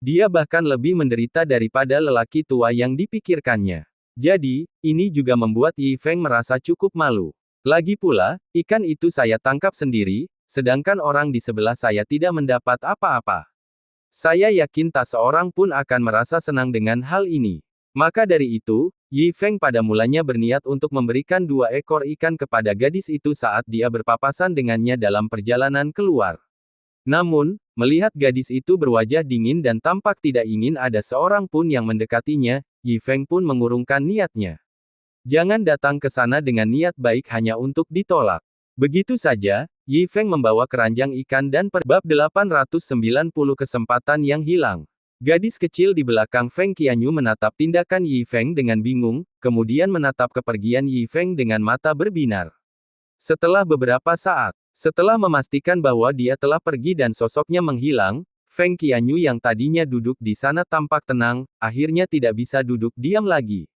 A: Dia bahkan lebih menderita daripada lelaki tua yang dipikirkannya. Jadi, ini juga membuat Yi Feng merasa cukup malu. Lagi pula, ikan itu saya tangkap sendiri, sedangkan orang di sebelah saya tidak mendapat apa-apa. Saya yakin tak seorang pun akan merasa senang dengan hal ini. Maka dari itu, Yi Feng pada mulanya berniat untuk memberikan 2 ekor ikan kepada gadis itu saat dia berpapasan dengannya dalam perjalanan keluar. Namun, melihat gadis itu berwajah dingin dan tampak tidak ingin ada seorang pun yang mendekatinya, Yi Feng pun mengurungkan niatnya. Jangan datang ke sana dengan niat baik hanya untuk ditolak. Begitu saja, Yi Feng membawa keranjang ikan dan bab 890 kesempatan yang hilang. Gadis kecil di belakang Feng Qianyu menatap tindakan Yi Feng dengan bingung, kemudian menatap kepergian Yi Feng dengan mata berbinar. Setelah beberapa saat, setelah memastikan bahwa dia telah pergi dan sosoknya menghilang, Feng Qianyu yang tadinya duduk di sana tampak tenang, akhirnya tidak bisa duduk diam lagi.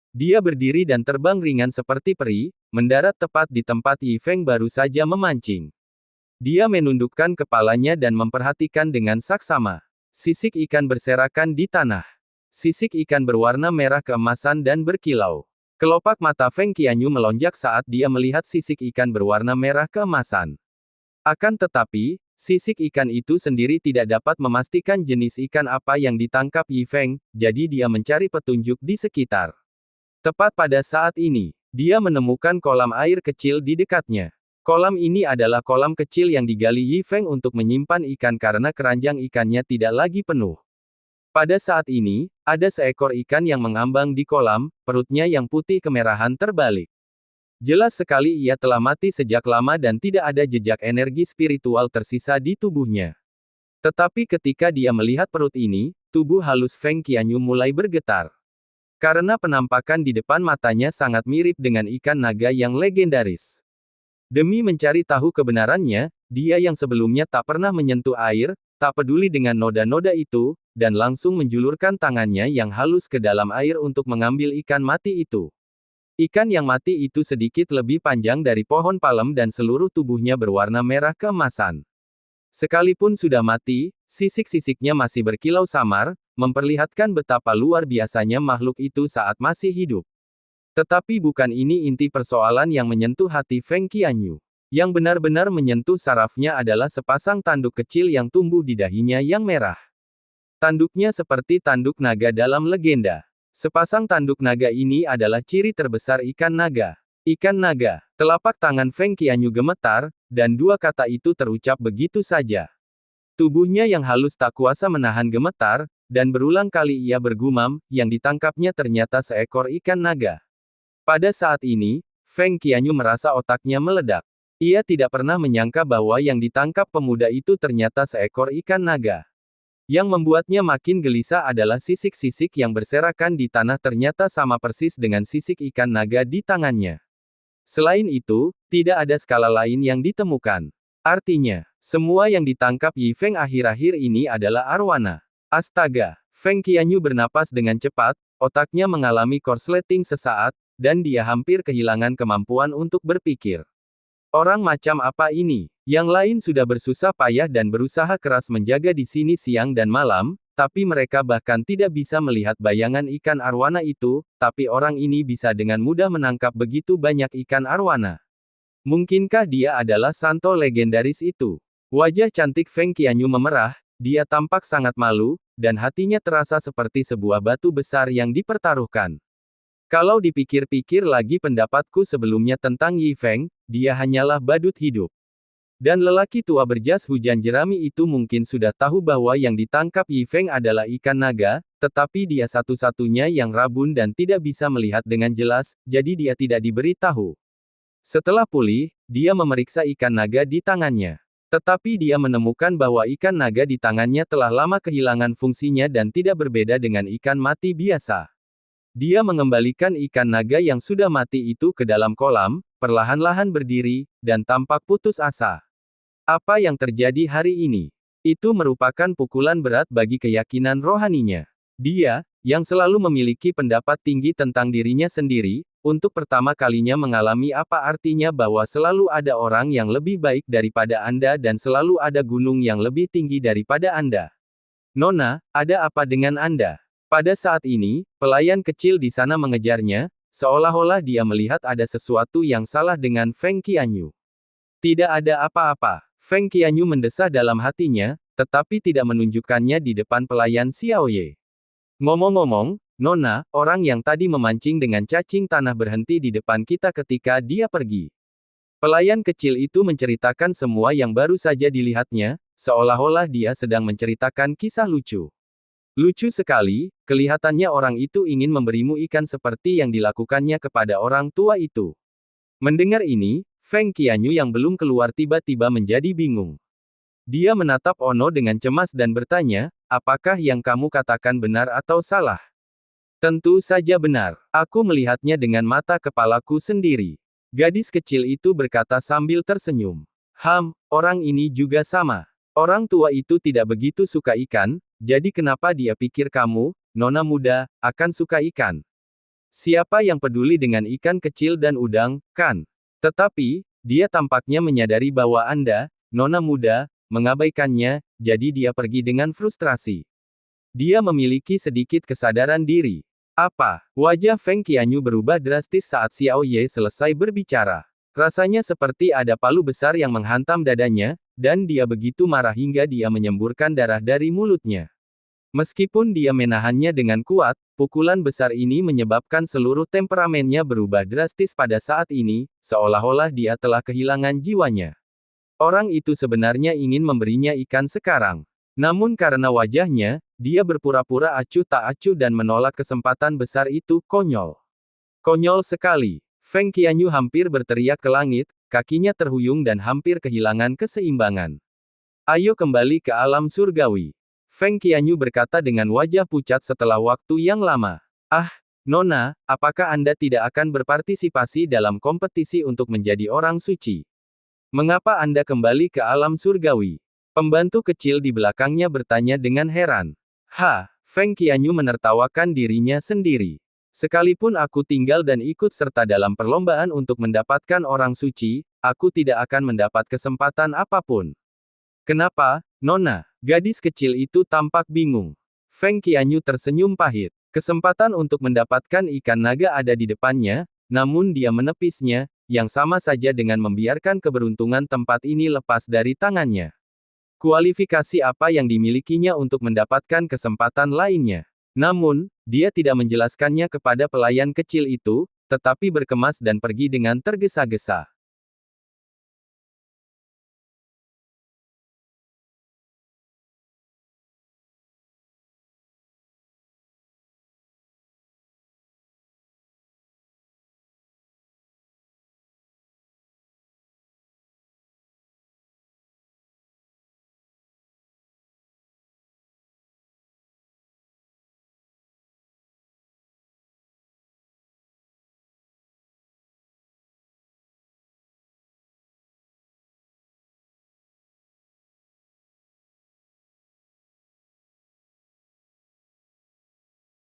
A: Dia berdiri dan terbang ringan seperti peri, mendarat tepat di tempat Yi Feng baru saja memancing. Dia menundukkan kepalanya dan memperhatikan dengan saksama. Sisik ikan berserakan di tanah. Sisik ikan berwarna merah keemasan dan berkilau. Kelopak mata Feng Qianyu melonjak saat dia melihat sisik ikan berwarna merah keemasan. Akan tetapi, sisik ikan itu sendiri tidak dapat memastikan jenis ikan apa yang ditangkap Yi Feng, jadi dia mencari petunjuk di sekitar. Tepat pada saat ini, dia menemukan kolam air kecil di dekatnya. Kolam ini adalah kolam kecil yang digali Yi Feng untuk menyimpan ikan karena keranjang ikannya tidak lagi penuh. Pada saat ini, ada seekor ikan yang mengambang di kolam, perutnya yang putih kemerahan terbalik. Jelas sekali ia telah mati sejak lama dan tidak ada jejak energi spiritual tersisa di tubuhnya. Tetapi ketika dia melihat perut ini, tubuh halus Feng Qianyu mulai bergetar. Karena penampakan di depan matanya sangat mirip dengan ikan naga yang legendaris. Demi mencari tahu kebenarannya, dia yang sebelumnya tak pernah menyentuh air, tak peduli dengan noda-noda itu, dan langsung menjulurkan tangannya yang halus ke dalam air untuk mengambil ikan mati itu. Ikan yang mati itu sedikit lebih panjang dari pohon palem dan seluruh tubuhnya berwarna merah keemasan. Sekalipun sudah mati, sisik-sisiknya masih berkilau samar, memperlihatkan betapa luar biasanya makhluk itu saat masih hidup. Tetapi bukan ini inti persoalan yang menyentuh hati Feng Qianyu. Yang benar-benar menyentuh sarafnya adalah sepasang tanduk kecil yang tumbuh di dahinya yang merah. Tanduknya seperti tanduk naga dalam legenda. Sepasang tanduk naga ini adalah ciri terbesar ikan naga. Ikan naga. Telapak tangan Feng Qianyu gemetar, dan dua kata itu terucap begitu saja. Tubuhnya yang halus tak kuasa menahan gemetar, dan berulang kali ia bergumam, yang ditangkapnya ternyata seekor ikan naga. Pada saat ini, Feng Qianyu merasa otaknya meledak. Ia tidak pernah menyangka bahwa yang ditangkap pemuda itu ternyata seekor ikan naga. Yang membuatnya makin gelisah adalah sisik-sisik yang berserakan di tanah ternyata sama persis dengan sisik ikan naga di tangannya. Selain itu, tidak ada skala lain yang ditemukan. Artinya, semua yang ditangkap Yi Feng akhir-akhir ini adalah arwana. Astaga! Feng Qianyu bernapas dengan cepat, otaknya mengalami korsleting sesaat, dan dia hampir kehilangan kemampuan untuk berpikir. Orang macam apa ini? Yang lain sudah bersusah payah dan berusaha keras menjaga di sini siang dan malam, tapi mereka bahkan tidak bisa melihat bayangan ikan arwana itu, tapi orang ini bisa dengan mudah menangkap begitu banyak ikan arwana. Mungkinkah dia adalah santo legendaris itu? Wajah cantik Feng Qianyu memerah, dia tampak sangat malu, dan hatinya terasa seperti sebuah batu besar yang dipertaruhkan. Kalau dipikir-pikir lagi pendapatku sebelumnya tentang Yi Feng, dia hanyalah badut hidup. Dan lelaki tua berjas hujan jerami itu mungkin sudah tahu bahwa yang ditangkap Yi Feng adalah ikan naga, tetapi dia satu-satunya yang rabun dan tidak bisa melihat dengan jelas, jadi dia tidak diberi tahu. Setelah pulih, dia memeriksa ikan naga di tangannya. Tetapi dia menemukan bahwa ikan naga di tangannya telah lama kehilangan fungsinya dan tidak berbeda dengan ikan mati biasa. Dia mengembalikan ikan naga yang sudah mati itu ke dalam kolam, perlahan-lahan berdiri, dan tampak putus asa. Apa yang terjadi hari ini? Itu merupakan pukulan berat bagi keyakinan rohaninya. Dia, yang selalu memiliki pendapat tinggi tentang dirinya sendiri, untuk pertama kalinya mengalami apa artinya bahwa selalu ada orang yang lebih baik daripada Anda dan selalu ada gunung yang lebih tinggi daripada Anda. Nona, ada apa dengan Anda? Pada saat ini, pelayan kecil di sana mengejarnya, seolah-olah dia melihat ada sesuatu yang salah dengan Feng Qianyu. Tidak ada apa-apa. Feng Qianyu mendesah dalam hatinya, tetapi tidak menunjukkannya di depan pelayan Xiaoye. Ngomong-ngomong, Nona, orang yang tadi memancing dengan cacing tanah berhenti di depan kita ketika dia pergi. Pelayan kecil itu menceritakan semua yang baru saja dilihatnya, seolah-olah dia sedang menceritakan kisah lucu. Lucu sekali, kelihatannya orang itu ingin memberimu ikan seperti yang dilakukannya kepada orang tua itu. Mendengar ini, Feng Qianyu yang belum keluar tiba-tiba menjadi bingung. Dia menatap Ono dengan cemas dan bertanya, apakah yang kamu katakan benar atau salah? Tentu saja benar. Aku melihatnya dengan mata kepalaku sendiri. Gadis kecil itu berkata sambil tersenyum. Orang ini juga sama. Orang tua itu tidak begitu suka ikan, jadi kenapa dia pikir kamu, nona muda, akan suka ikan? Siapa yang peduli dengan ikan kecil dan udang, kan? Tetapi, dia tampaknya menyadari bahwa Anda, nona muda, mengabaikannya, jadi dia pergi dengan frustrasi. Dia memiliki sedikit kesadaran diri. Apa? Wajah Feng Qianyu berubah drastis saat Xiao Ye selesai berbicara. Rasanya seperti ada palu besar yang menghantam dadanya, dan dia begitu marah hingga dia menyemburkan darah dari mulutnya. Meskipun dia menahannya dengan kuat, pukulan besar ini menyebabkan seluruh temperamennya berubah drastis pada saat ini, seolah-olah dia telah kehilangan jiwanya. Orang itu sebenarnya ingin memberinya ikan sekarang. Namun karena wajahnya, dia berpura-pura acuh tak acuh dan menolak kesempatan besar itu, konyol. Konyol sekali. Feng Qianyu hampir berteriak ke langit, kakinya terhuyung dan hampir kehilangan keseimbangan. Ayo kembali ke alam surgawi. Feng Qianyu berkata dengan wajah pucat setelah waktu yang lama. Nona, apakah Anda tidak akan berpartisipasi dalam kompetisi untuk menjadi orang suci? Mengapa Anda kembali ke alam surgawi? Pembantu kecil di belakangnya bertanya dengan heran. Feng Qianyu menertawakan dirinya sendiri. Sekalipun aku tinggal dan ikut serta dalam perlombaan untuk mendapatkan orang suci, aku tidak akan mendapat kesempatan apapun. Kenapa, Nona? Gadis kecil itu tampak bingung. Feng Qianyu tersenyum pahit. Kesempatan untuk mendapatkan ikan naga ada di depannya, namun dia menepisnya, yang sama saja dengan membiarkan keberuntungan tempat ini lepas dari tangannya. Kualifikasi apa yang dimilikinya untuk mendapatkan kesempatan lainnya. Namun, dia tidak menjelaskannya kepada pelayan kecil itu, tetapi berkemas dan pergi dengan tergesa-gesa.